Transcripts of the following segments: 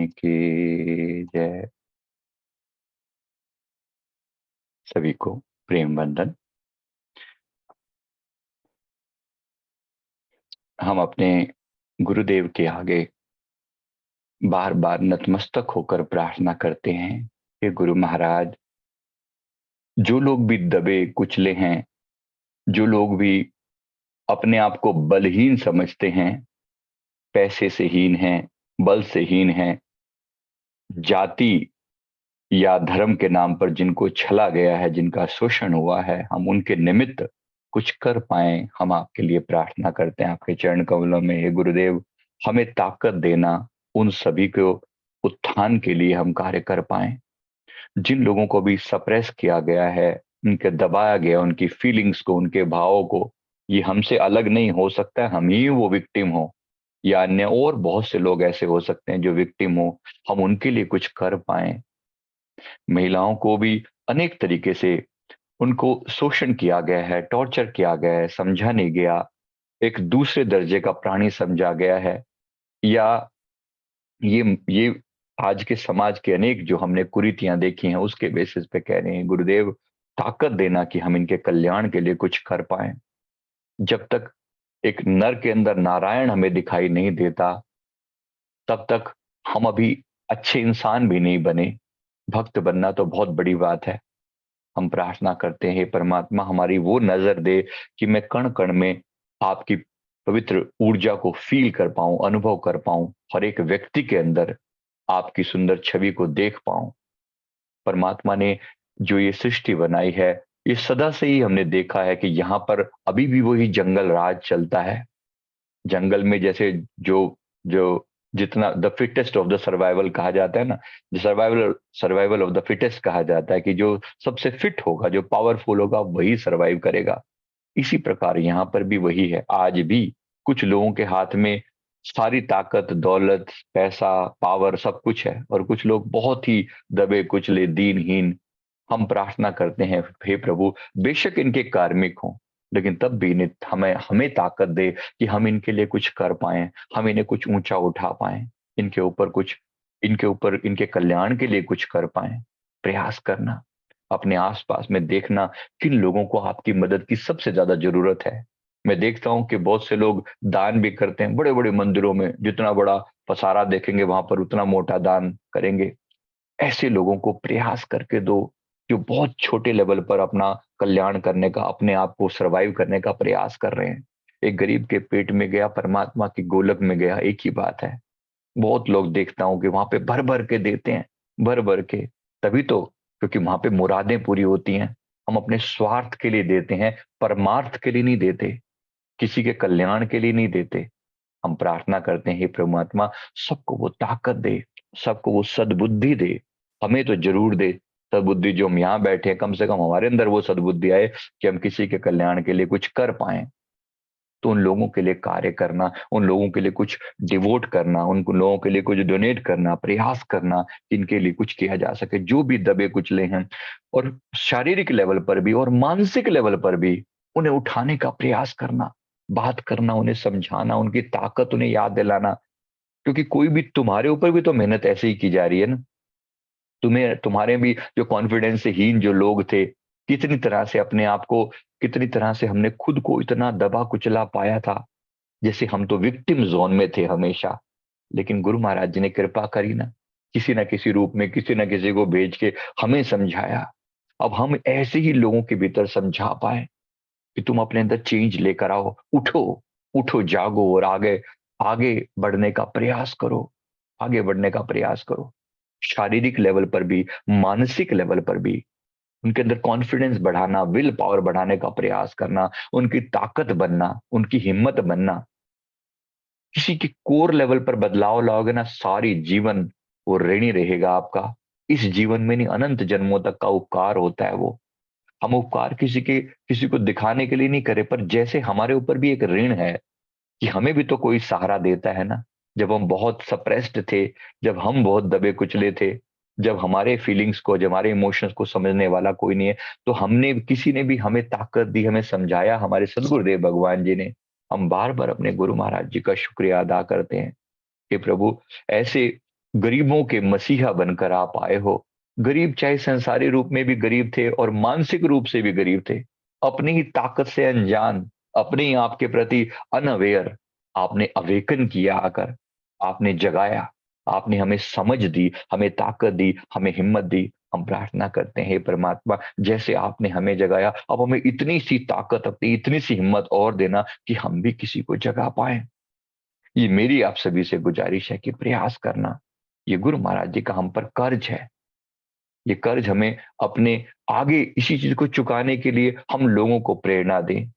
की जय। सभी को प्रेम वंदन। हम अपने गुरुदेव के आगे बार बार नतमस्तक होकर प्रार्थना करते हैं कि गुरु महाराज, जो लोग भी दबे कुचले हैं, जो लोग भी अपने आप को बलहीन समझते हैं, पैसे से हीन हैं, बल से हीन हैं, जाति या धर्म के नाम पर जिनको छला गया है, जिनका शोषण हुआ है, हम उनके निमित्त कुछ कर पाए, हम आपके लिए प्रार्थना करते हैं आपके चरण कमलों में। हे गुरुदेव, हमें ताकत देना, उन सभी को उत्थान के लिए हम कार्य कर पाए। जिन लोगों को भी सप्रेस किया गया है, उनके दबाया गया, उनकी फीलिंग्स को, उनके भावों को, ये हमसे अलग नहीं हो सकता, हम ही वो विक्टिम हो या अन्य और बहुत से लोग ऐसे हो सकते हैं जो विक्टिम हो, हम उनके लिए कुछ कर पाए। महिलाओं को भी अनेक तरीके से उनको शोषण किया गया है, टॉर्चर किया गया है, समझा नहीं गया, एक दूसरे दर्जे का प्राणी समझा गया है। या ये आज के समाज के अनेक जो हमने कुरीतियां देखी हैं, उसके बेसिस पे कह रहे हैं गुरुदेव, ताकत देना कि हम इनके कल्याण के लिए कुछ कर पाए। जब तक एक नर के अंदर नारायण हमें दिखाई नहीं देता, तब तक हम अभी अच्छे इंसान भी नहीं बने। भक्त बनना तो बहुत बड़ी बात है। हम प्रार्थना करते हैं, हे परमात्मा, हमारी वो नजर दे कि मैं कण कण में आपकी पवित्र ऊर्जा को फील कर पाऊं, अनुभव कर पाऊं, हर एक व्यक्ति के अंदर आपकी सुंदर छवि को देख पाऊं। परमात्मा ने जो ये सृष्टि बनाई है, ये सदा से ही हमने देखा है कि यहाँ पर अभी भी वही जंगल राज चलता है। जंगल में जैसे जो जो जितना the fittest of the survival कहा जाता है ना, survival survival of the fittest कहा जाता है कि जो सबसे फिट होगा, जो पावरफुल होगा, वही सर्वाइव करेगा। इसी प्रकार यहाँ पर भी वही है। आज भी कुछ लोगों के हाथ में सारी ताकत, दौलत, पैसा, पावर सब कुछ है, और कुछ लोग बहुत ही दबे कुचले, दीनहीन। हम प्रार्थना करते हैं, हे प्रभु, बेशक इनके कार्मिक हों, लेकिन तब भी इन्हें हमें हमें ताकत दे कि हम इनके लिए कुछ कर पाए, हम इन्हें कुछ ऊंचा उठा पाए, इनके ऊपर कुछ, इनके ऊपर, इनके कल्याण के लिए कुछ कर पाए। प्रयास करना, अपने आसपास में देखना किन लोगों को आपकी मदद की सबसे ज्यादा जरूरत है। मैं देखता हूं कि बहुत से लोग दान भी करते हैं, बड़े बड़े मंदिरों में जितना बड़ा पसारा देखेंगे वहां पर उतना मोटा दान करेंगे। ऐसे लोगों को प्रयास करके दो जो बहुत छोटे लेवल पर अपना कल्याण करने का, अपने आप को सरवाइव करने का प्रयास कर रहे हैं। एक गरीब के पेट में गया, परमात्मा की गोलक में गया, एक ही बात है। बहुत लोग देखता हूं कि वहां पे भर भर के देते हैं, भर भर के, तभी तो, क्योंकि वहां पे मुरादें पूरी होती हैं। हम अपने स्वार्थ के लिए देते हैं, परमार्थ के लिए नहीं देते, किसी के कल्याण के लिए नहीं देते। हम प्रार्थना करते हैं, हे परमात्मा, सबको वो ताकत दे, सबको वो सद्बुद्धि दे। हमें तो जरूर दे सद्बुद्धि, जो हम यहाँ बैठे हैं, कम से कम हमारे अंदर वो सद्बुद्धि आए कि हम किसी के कल्याण के लिए कुछ कर पाए। तो उन लोगों के लिए कार्य करना, उन लोगों के लिए कुछ डिवोट करना, उन लोगों के लिए कुछ डोनेट करना, प्रयास करना, इनके लिए कुछ किया जा सके, जो भी दबे कुचले हैं, और शारीरिक लेवल पर भी और मानसिक लेवल पर भी उन्हें उठाने का प्रयास करना, बात करना, उन्हें समझाना, उनकी ताकत उन्हें याद दिलाना। क्योंकि कोई भी, तुम्हारे ऊपर भी तो मेहनत ऐसे ही की जा रही है ना। तुम्हें, तुम्हारे भी जो कॉन्फिडेंस से हीन जो लोग थे, कितनी तरह से अपने आप को, कितनी तरह से हमने खुद को इतना दबा कुचला पाया था, जैसे हम तो विक्टिम जोन में थे हमेशा। लेकिन गुरु महाराज जी ने कृपा करी ना किसी रूप में, किसी ना किसी को भेज के हमें समझाया। अब हम ऐसे ही लोगों के भीतर समझा पाए कि तुम अपने अंदर चेंज लेकर आओ, उठो, उठो, जागो और आगे, आगे बढ़ने का प्रयास करो, आगे बढ़ने का प्रयास करो। शारीरिक लेवल पर भी, मानसिक लेवल पर भी उनके अंदर कॉन्फिडेंस बढ़ाना, विल पावर बढ़ाने का प्रयास करना, उनकी ताकत बनना, उनकी हिम्मत बनना। किसी के कोर लेवल पर बदलाव लाओगे ना, सारी जीवन वो ऋणी रहेगा आपका। इस जीवन में नहीं, अनंत जन्मों तक का उपकार होता है वो। हम उपकार किसी को दिखाने के लिए नहीं करे, पर जैसे हमारे ऊपर भी एक ऋण है कि हमें भी तो कोई सहारा देता है ना। जब हम बहुत सप्रेस्ड थे, जब हम बहुत दबे कुचले थे, जब हमारे फीलिंग्स को, जब हमारे इमोशंस को समझने वाला कोई नहीं है, तो हमने, किसी ने भी हमें ताकत दी, हमें समझाया, हमारे सदगुरुदेव भगवान जी ने। हम बार बार अपने गुरु महाराज जी का शुक्रिया अदा करते हैं कि प्रभु, ऐसे गरीबों के मसीहा बनकर आप आए हो। गरीब चाहे संसारी रूप में भी गरीब थे और मानसिक रूप से भी गरीब थे, अपनी ही ताकत से अनजान, अपने ही आपके प्रति अनअवेयर, आपने अवेकन किया आकर, आपने जगाया, आपने हमें समझ दी, हमें ताकत दी, हमें हिम्मत दी। हम प्रार्थना करते हैं, हे परमात्मा, जैसे आपने हमें जगाया, अब हमें इतनी सी ताकत, अपनी इतनी सी हिम्मत और देना कि हम भी किसी को जगा पाए। ये मेरी आप सभी से गुजारिश है कि प्रयास करना। ये गुरु महाराज जी का हम पर कर्ज है। ये कर्ज हमें अपने आगे इसी चीज को चुकाने के लिए हम लोगों को प्रेरणा दें।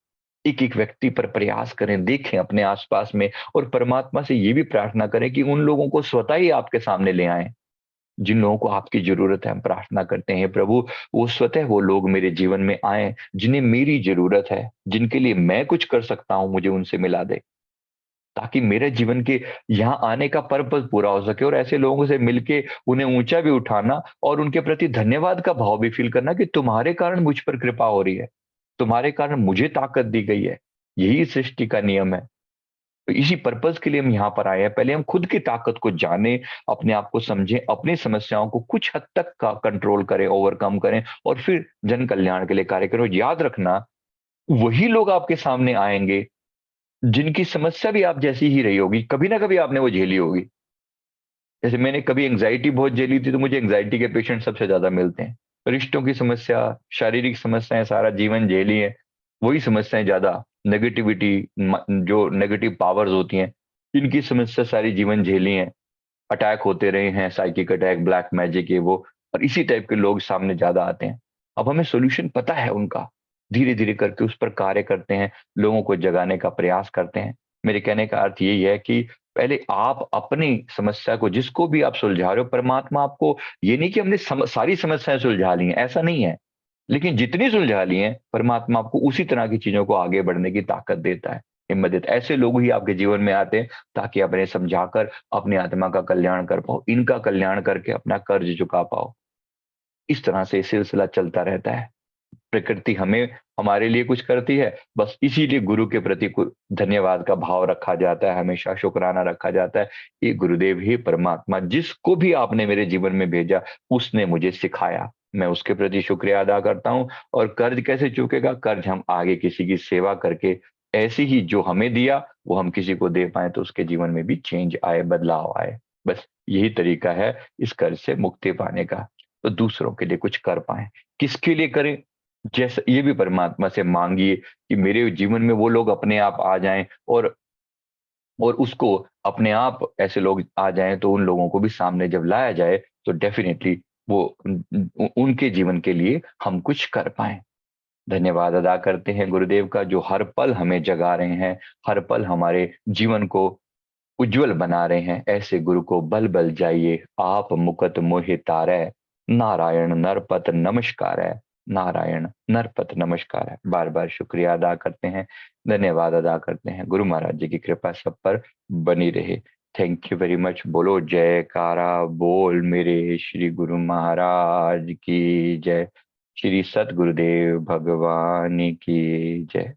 एक एक व्यक्ति पर प्रयास करें, देखें अपने आसपास में, और परमात्मा से ये भी प्रार्थना करें कि उन लोगों को स्वतः ही आपके सामने ले आएं जिन लोगों को आपकी जरूरत है। हम प्रार्थना करते हैं प्रभु, वो स्वतः वो लोग मेरे जीवन में आए जिन्हें मेरी जरूरत है, जिनके लिए मैं कुछ कर सकता हूं, मुझे उनसे मिला दे, ताकि मेरे जीवन के यहाँ आने का पर्पस पूरा हो सके। और ऐसे लोगों से मिलके उन्हें ऊंचा भी उठाना और उनके प्रति धन्यवाद का भाव भी फील करना कि तुम्हारे कारण मुझ पर कृपा हो रही है, तुम्हारे कारण मुझे ताकत दी गई है। यही सृष्टि का नियम है। तो इसी पर्पस के लिए हम यहाँ पर आए हैं। पहले हम खुद की ताकत को जाने, अपने आप को समझें, अपनी समस्याओं को कुछ हद तक का कंट्रोल करें, ओवरकम करें, और फिर जन कल्याण के लिए कार्य करें। और याद रखना, वही लोग आपके सामने आएंगे जिनकी समस्या भी आप जैसी ही रही होगी, कभी ना कभी आपने वो झेली होगी। जैसे मैंने कभी एंग्जाइटी बहुत झेली थी, तो मुझे एंग्जाइटी के पेशेंट सबसे ज्यादा मिलते हैं। रिश्तों की समस्या, शारीरिक समस्याएं सारा जीवन झेली है, वही समस्याएं ज्यादा, नेगेटिविटी, जो नेगेटिव पावर्स होती हैं, इनकी समस्या सारी जीवन झेली है। अटैक होते रहे हैं, साइकिक अटैक, ब्लैक मैजिक, ये वो, और इसी टाइप के लोग सामने ज्यादा आते हैं। अब हमें सॉल्यूशन पता है उनका, धीरे धीरे करके उस पर कार्य करते हैं, लोगों को जगाने का प्रयास करते हैं। मेरे कहने का अर्थ यही है कि पहले आप अपनी समस्या को, जिसको भी आप सुलझा रहे हो, परमात्मा आपको, ये नहीं कि हमने सारी समस्याएं सुलझा ली हैं, ऐसा नहीं है, लेकिन जितनी सुलझा ली हैं, परमात्मा आपको उसी तरह की चीजों को आगे बढ़ने की ताकत देता है, हिम्मत देता है। ऐसे लोग ही आपके जीवन में आते हैं ताकि आप इन्हें समझाकर अपनी आत्मा का कल्याण कर पाओ, इनका कल्याण करके अपना कर्ज चुका पाओ। इस तरह से सिलसिला चलता रहता है। प्रकृति हमें, हमारे लिए कुछ करती है, बस इसीलिए गुरु के प्रति धन्यवाद का भाव रखा जाता है, हमेशा शुक्राना रखा जाता है। ये गुरुदेव ही परमात्मा, जिसको भी आपने मेरे जीवन में भेजा, उसने मुझे सिखाया, मैं उसके प्रति शुक्रिया अदा करता हूँ। और कर्ज कैसे चुकेगा? कर्ज हम आगे किसी की सेवा करके, ऐसी ही जो हमें दिया वो हम किसी को दे पाए, तो उसके जीवन में भी चेंज आए, बदलाव आए। बस यही तरीका है इस कर्ज से मुक्ति पाने का। तो दूसरों के लिए कुछ कर पाए, किसके लिए करें? जैसे ये भी परमात्मा से मांगिए कि मेरे जीवन में वो लोग अपने आप आ जाएं, और उसको अपने आप ऐसे लोग आ जाएं, तो उन लोगों को भी सामने जब लाया जाए, तो डेफिनेटली वो उनके जीवन के लिए हम कुछ कर पाए। धन्यवाद अदा करते हैं गुरुदेव का, जो हर पल हमें जगा रहे हैं, हर पल हमारे जीवन को उज्जवल बना रहे हैं। ऐसे गुरु को बल बल जाइए, आप मुकत मोहि तारै, नारायण नरपत नमस्कार है, नारायण नरपत नमस्कार है। बार बार शुक्रिया अदा करते हैं, धन्यवाद अदा करते हैं। गुरु महाराज जी की कृपा सब पर बनी रहे। Thank you very much. बोलो जयकारा बोल मेरे श्री गुरु महाराज की जय, श्री सतगुरुदेव भगवान की जय।